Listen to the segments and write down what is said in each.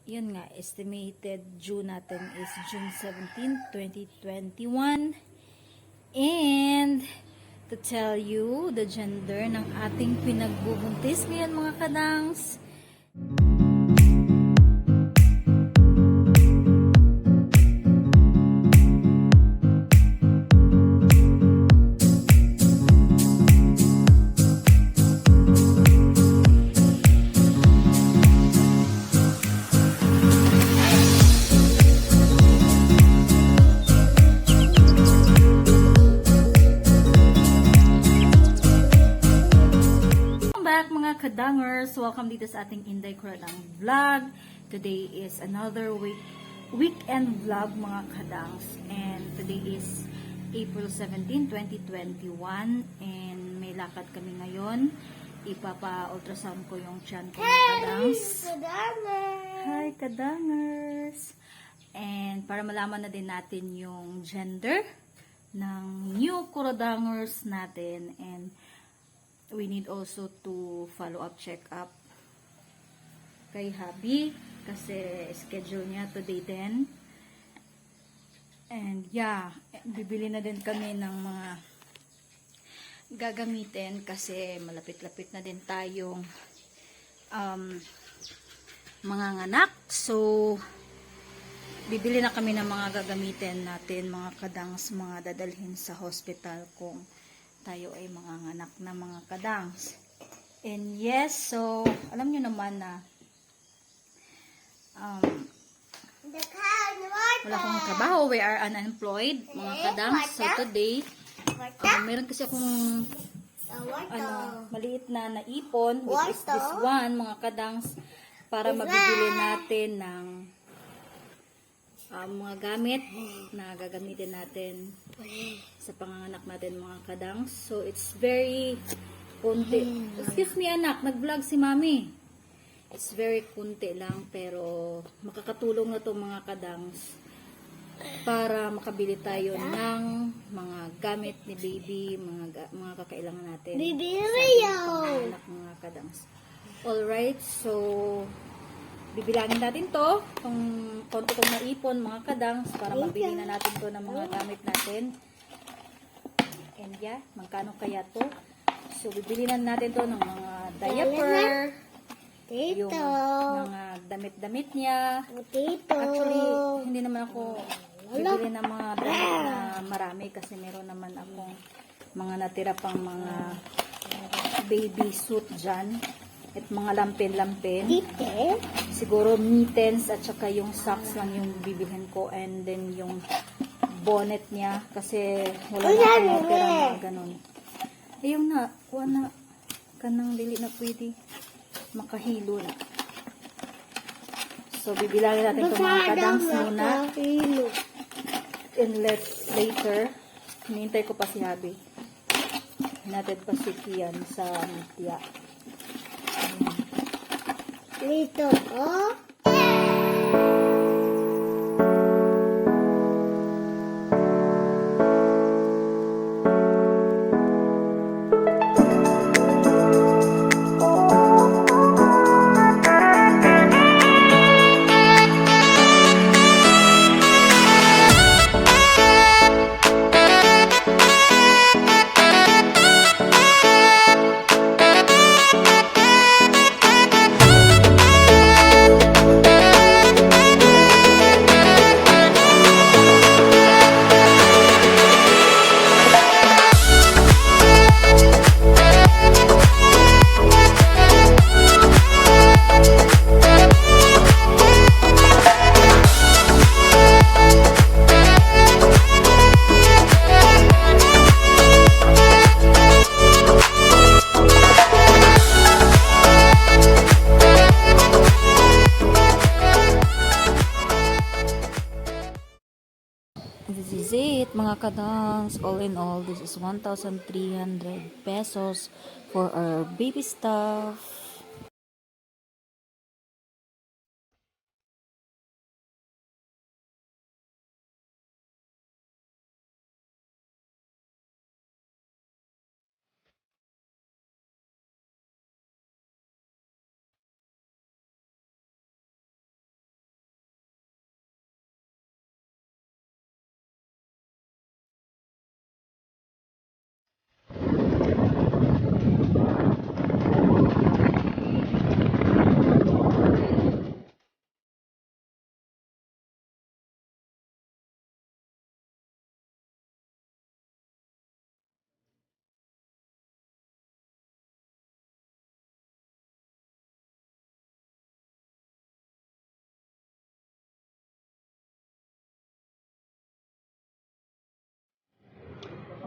Yun nga, estimated due natin is June 17, 2021. And to tell you the gender ng ating pinagbubuntis ngayon mga kadangs. Mga kadangers, welcome dito sa ating Inday Kuradang vlog. Today is another weekend vlog mga kadangs, and today is April 17, 2021, and may lakad kami ngayon. Ipapa-ultrasound ko yung tiyan ko mga kadangs. Hi kadangers! And para malaman na din natin yung gender ng new kuradangers natin, and we need also to follow up, check up kay Habi kasi schedule niya today din. And yeah, bibili na din kami ng mga gagamitin kasi malapit-lapit na din tayong mga nganak. So bibili na kami ng mga gagamitin natin mga kadangs, mga dadalhin sa hospital kung tayo ay mga anak na mga kadangs. And yes, so alam nyo naman na wala akong trabaho, we are unemployed mga kadangs. So today meron kasi akong maliit na naipon, which is this one mga kadangs, para mabibili natin ng mga gamit na gagamitin natin sa panganganak natin mga kadangs. So it's very kunti. Excuse me anak, nag-vlog si mami. It's very kunti lang pero makakatulong na to mga kadangs para makabili tayo ng mga gamit ni baby, mga kakailangan natin sa panganganak mga kadangs. Alright, so bibilangin natin to, kung konti kong naipon mga kadangs para mabili na natin to ng mga gamit natin. And yeah, magkano kaya to? So bibili na natin to ng mga diaper, yung mga damit-damit niya. Actually, hindi naman ako bibili ng mga damit na marami kasi meron naman akong mga natira pang mga baby suit dyan. At mga lampin-lampin. Siguro mittens at saka yung socks lang yung bibilhin ko, and then yung bonnet niya kasi wala na akong natira na ganun. Ayun na, kuha na kanang dili na pwede makahilo na. So bibilangin natin itong mga kadangs muna, and later hinihintay ko pa si Habi. Hinatid pa si Kian sa Mitya. Dito, oh. This is it mga kadangs. All in all, this is 1,300 pesos for our baby stuff.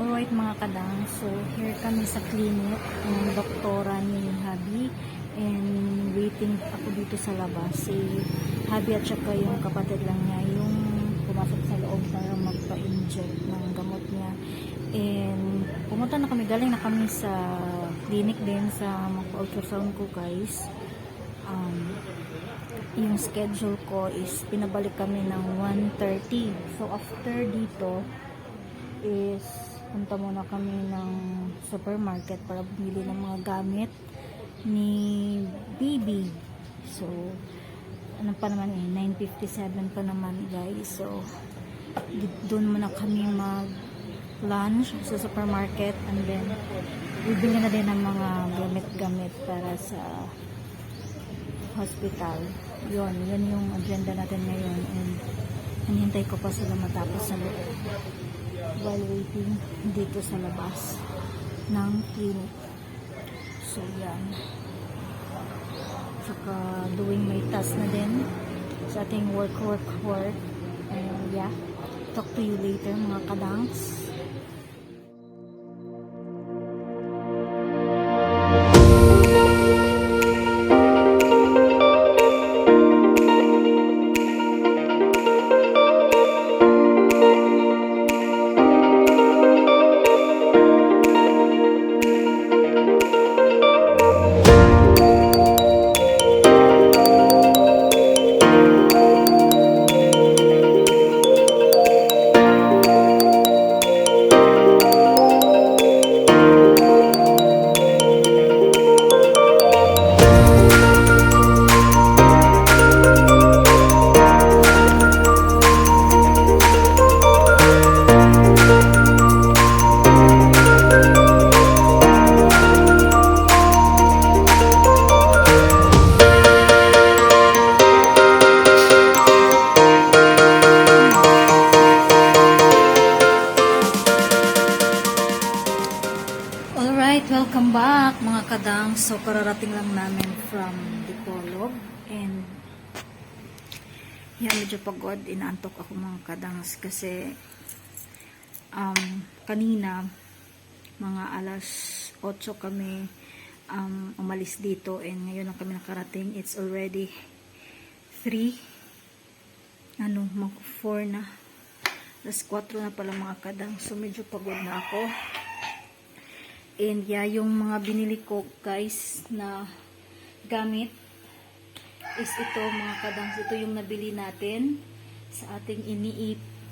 Alright mga kadang, so here kami sa clinic ng doktora ni Habi and waiting ako dito sa labas. Si Habi at saka yung kapatid lang niya yung pumasok sa loob para magpa-inject ng gamot niya. And pumunta na kami, galing na kami sa clinic din sa magpa-ultrasound ko guys. Yung schedule ko is pinabalik kami ng 1:30. So after dito is punta muna kami ng supermarket para bumili ng mga gamit ni baby. So ano pa naman 9:57 pa naman guys. So doon muna kami mag lunch sa supermarket and then bibili na din ng mga gamit-gamit para sa hospital. Yun yung agenda natin ngayon and hinihintay ko pa sila matapos sa loob while waiting dito sa labas ng clinic. So yan, saka doing my task na din sa ating work and yeah, talk to you later mga kadangs. Alright, welcome back mga kadang. So kararating lang namin from Dipolog and yeah, medyo pagod, inaantok ako mga kadangs kasi kanina mga alas 8 kami umalis dito and ngayon lang kami nakarating. It's already 3 mag 4 na, alas 4 na pala mga kadang. So medyo pagod na ako. And yeah, yung mga binili ko guys na gamit is ito mga kadangs. Ito yung nabili natin sa ating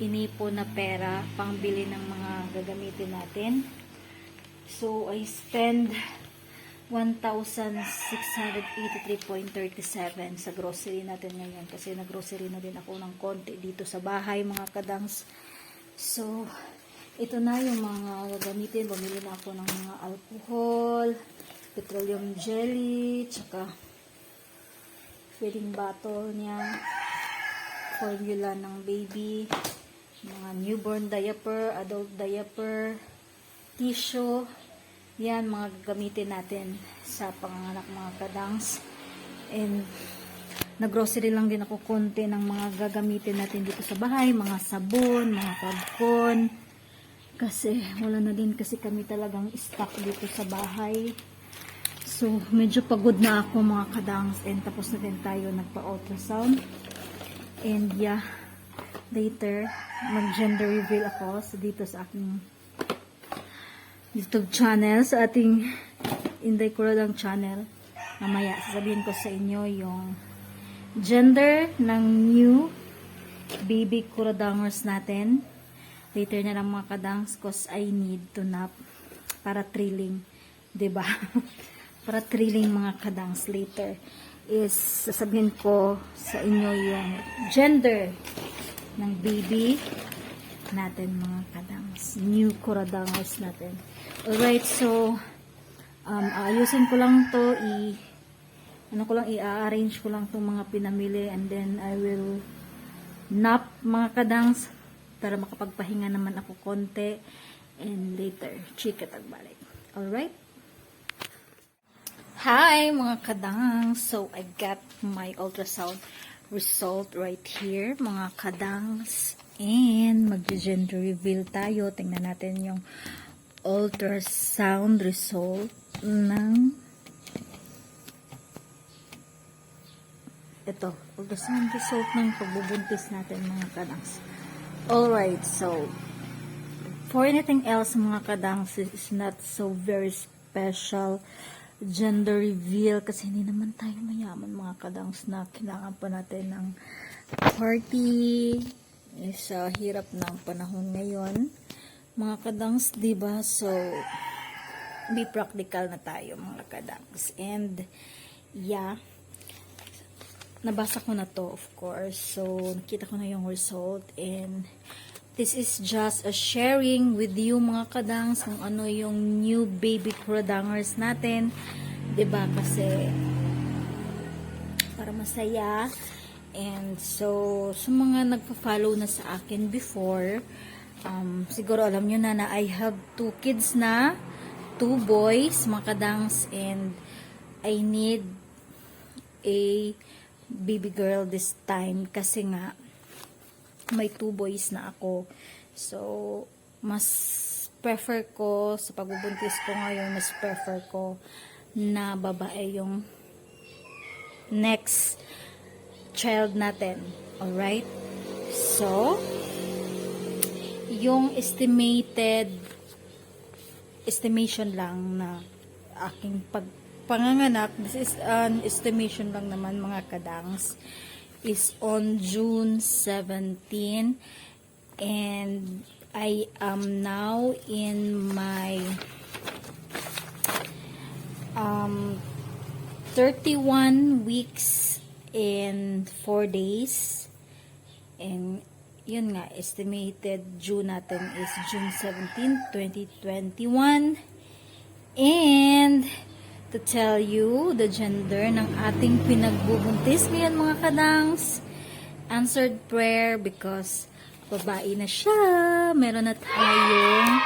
inipo na pera pangbili ng mga gagamitin natin. So I spend 1,683.37 sa grocery natin ngayon kasi nag-grocery na din ako ng konti dito sa bahay mga kadangs. So ito na yung mga gagamitin. Bumili na ako ng mga alcohol, petroleum jelly, tsaka feeding bottle niya, formula ng baby, mga newborn diaper, adult diaper, tissue. Yan, mga gagamitin natin sa panganganak mga kadangs. And nag-grocery lang din ako konti ng mga gagamitin natin dito sa bahay, mga sabon, mga pagkon. Kasi wala na din kasi kami talagang stock dito sa bahay. So medyo pagod na ako mga kadangs and tapos na din tayo nagpa-ultrasound. And yeah, later mag-gender reveal ako dito sa aking YouTube channel, sa ating Inday Kuradang channel. Mamaya sasabihin ko sa inyo yung gender ng new baby Kuradangers natin. Later na lang mga kadangs cause I need to nap para thrilling, 'di ba? Para thrilling mga kadangs. Later is sasabihin ko sa inyo yung gender ng baby natin mga kadangs. New Kuradangers natin. Alright, so ayusin ko lang to i-arrange ko lang tong mga pinamili and then I will nap mga kadangs para makapagpahinga naman ako konti and later chika tagbalik. Alright? Hi mga kadang! So I got my ultrasound result right here mga kadangs And mag-gender reveal tayo. Tingnan natin yung ultrasound result ng ito. Ultrasound result ng pagbubuntis natin mga kadangs. Alright, so for anything else mga kadangs is not so very special gender reveal kasi hindi naman tayo mayaman mga kadangs na kailangan pa natin ng party sa hirap ng panahon ngayon mga kadangs, diba? So be practical na tayo mga kadangs. And yeah, nabasa ko na to of course, so nakita ko na yung result, and this is just a sharing with you mga kadangs kung ano yung new baby kuradangers natin, 'di ba? Kasi para masaya. And so sa mga nagpa-follow na sa akin before, siguro alam nyo na I have 2 kids na, 2 boys mga kadangs, and I need a baby girl this time kasi nga may 2 boys na ako. So, mas prefer ko sa pagbubuntis ko ngayon, mas prefer ko na babae yung next child natin. Alright? So, yung estimation lang na aking panganganak, this is an estimation lang naman mga kadangs, is on June 17, and I am now in my 31 weeks and 4 days, and yun nga, estimated due natin is June 17, 2021, and to tell you the gender ng ating pinagbubuntis ngayon mga kadangs, answered prayer because babae na siya. Meron na tayong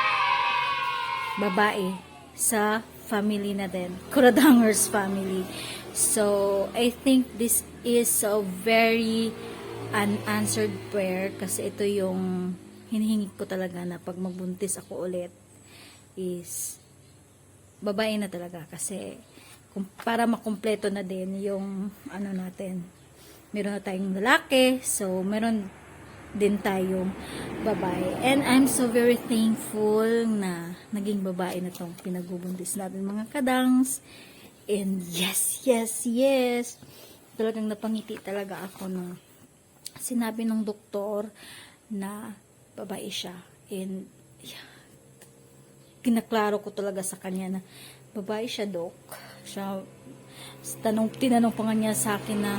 babae sa family na din, Kuradangers family. So I think this is a very unanswered prayer kasi ito yung hinihingi ko talaga na pag magbuntis ako ulit is babae na talaga kasi para makumpleto na din yung ano natin, meron na tayong lalaki, so meron din tayong babae, and I'm so very thankful na naging babae na tong pinagbubuntis natin mga kadangs. And yes, talagang napangiti talaga ako nung sinabi ng doktor na babae siya, and kinaklaro ko talaga sa kanya na babae siya, dok. Siya, tinanong pa nga niya sa akin na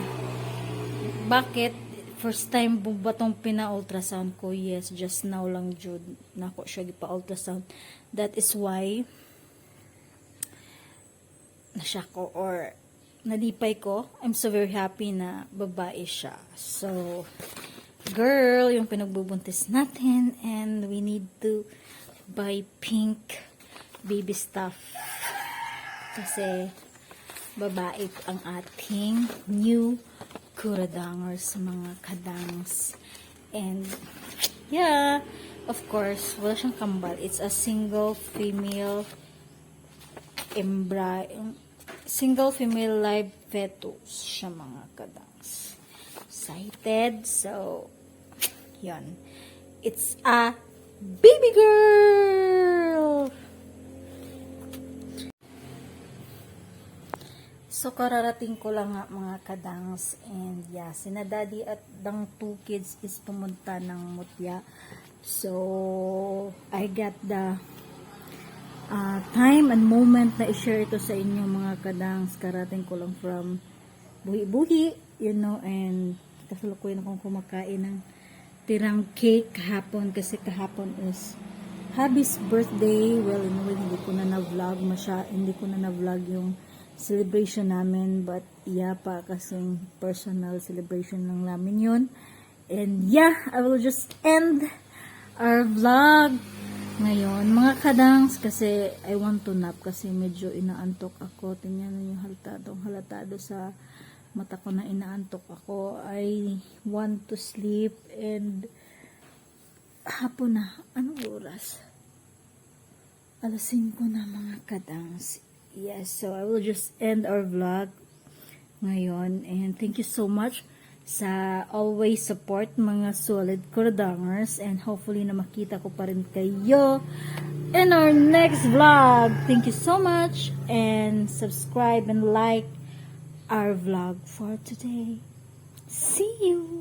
bakit first time ba tong pina-ultrasound ko? Yes, just now lang Jude nako siya gipa-ultrasound. That is why nasya ko or nalipay ko. I'm so very happy na babae siya. So girl, yung pinagbubuntis natin, and we need to buy pink baby stuff kasi babae ang ating new Kuradangers mga kadangs. And yeah, of course wala siyang kambal, it's a single female live fetus siya mga kadangs. Excited. So yun, it's a baby girl. So kararating ko lang nga mga kadangs, and yeah, sina daddy at dang 2 kids is pumunta ng Mutya. So I got the time and moment na i-share ito sa inyo mga kadangs. Karating ko lang from buhi-buhi, you know, and kasalukuyan akong kumakain ng tirang cake kahapon kasi kahapon is hubby's birthday. Well, anyway, hindi ko na na-vlog yung celebration namin, but yeah pa kasing personal celebration lang namin yun. And yeah, I will just end our vlog ngayon mga kadangs kasi I want to nap kasi medyo inaantok ako. Tingnan yung halatado sa mata ko na inaantok ako. I want to sleep, and hapon na. Anong oras? 5:00 na mga kadangs. Yes, so I will just end our vlog ngayon. And thank you so much sa always support mga solid Kodangers. And hopefully na makita ko pa rin kayo in our next vlog. Thank you so much. And subscribe and like our vlog for today. See you!